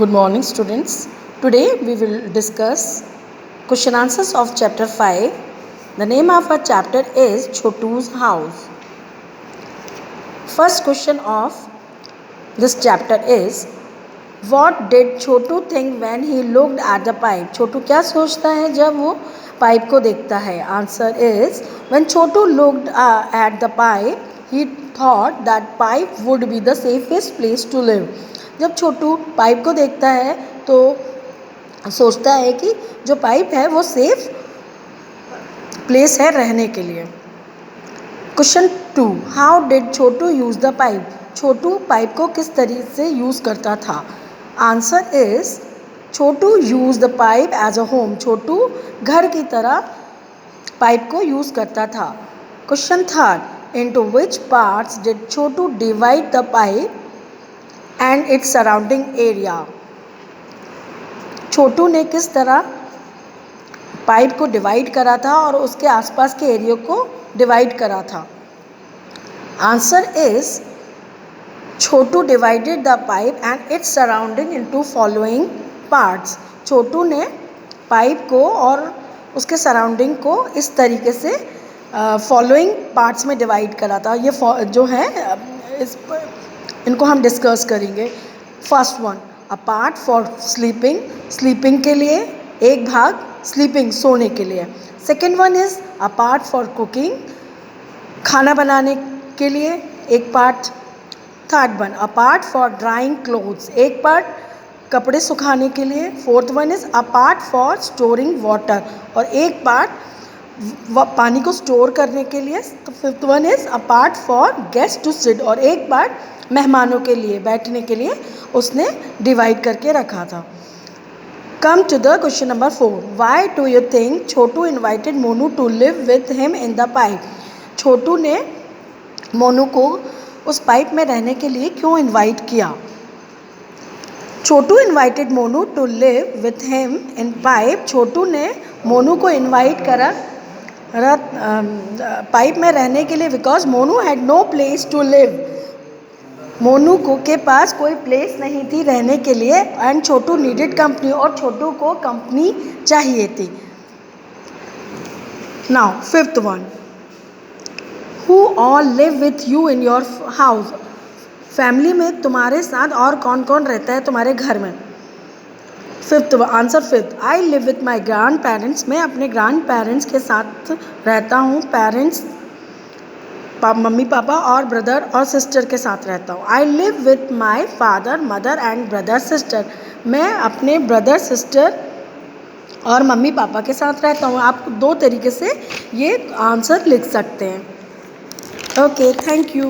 Good morning, students. Today we will discuss question answers of chapter 5. The name of our chapter is Chotu's House. First question of this chapter is, what did Chotu think when he looked at the pipe? छोटू क्या सोचता है जब वो pipe को देखता है? Answer is, when Chotu looked at the pipe, he thought that pipe would be the safest place to live. जब छोटू pipe को देखता है तो सोचता है कि जो पाइप है वो सेफ प्लेस है रहने के लिए. Question 2, how did Chhotu use the pipe? Chhotu pipe को किस तरीके से यूज़ करता था? Answer is, Chhotu use the pipe as a home. Chhotu घर की तरह पाइप को यूज़ करता था. Question 3, into which parts did Chhotu divide the pipe and its surrounding area? Chhotu ने किस तरह पाइप को डिवाइड करा था और उसके आसपास के एरिया को डिवाइड करा था? Answer is, Chhotu divided the pipe and its surrounding into following parts. Chhotu ने पाइप को और उसके सराउंडिंग को इस तरीके से फॉलोइंग पार्ट्स में डिवाइड करा था. ये जो है इनको हम डिस्कस करेंगे. First one, a part for sleeping. Sleeping के लिए एक भाग, स्लीपिंग सोने के लिए. Second one is a part for cooking. खाना बनाने के लिए एक part. Third one, a part for drawing clothes. एक पार्ट कपड़े सुखाने के लिए. Fourth one is a part for storing water. और एक पार्ट पानी को स्टोर करने के लिए. तो fifth one is a part for guest to sit. और एक पार्ट मेहमानों के लिए बैठने के लिए उसने डिवाइड करके रखा था. Come to the question number 4. Why do you think Chhotu invited Monu to live with him in the pipe? Chhotu ने मोनू को उस पाइप में रहने के लिए क्यों इन्वाइट किया? Chhotu invited Monu to live with him in pipe. Chhotu ने मोनू को इन्वाइट करा पाइप में रहने के लिए because Monu had no place to live. Monu को के पास कोई प्लेस नहीं थी रहने के लिए एंड छोटू नीडेड कंपनी. और छोटू को कंपनी चाहिए थी. Now fifth one, who all live with you in your house? Family में तुम्हारे साथ और कौन कौन रहता है तुम्हारे घर में? Answer fifth, I live with my grand parents. मैं अपने ग्रैंड पेरेंट्स के साथ रहता हूँ. पेरेंट्स मम्मी पापा और ब्रदर और सिस्टर के साथ रहता हूँ. I live with my father mother and brother sister. मैं अपने ब्रदर सिस्टर और मम्मी पापा के साथ रहता हूँ. आप दो तरीके से ये आंसर लिख सकते हैं. Okay, thank you.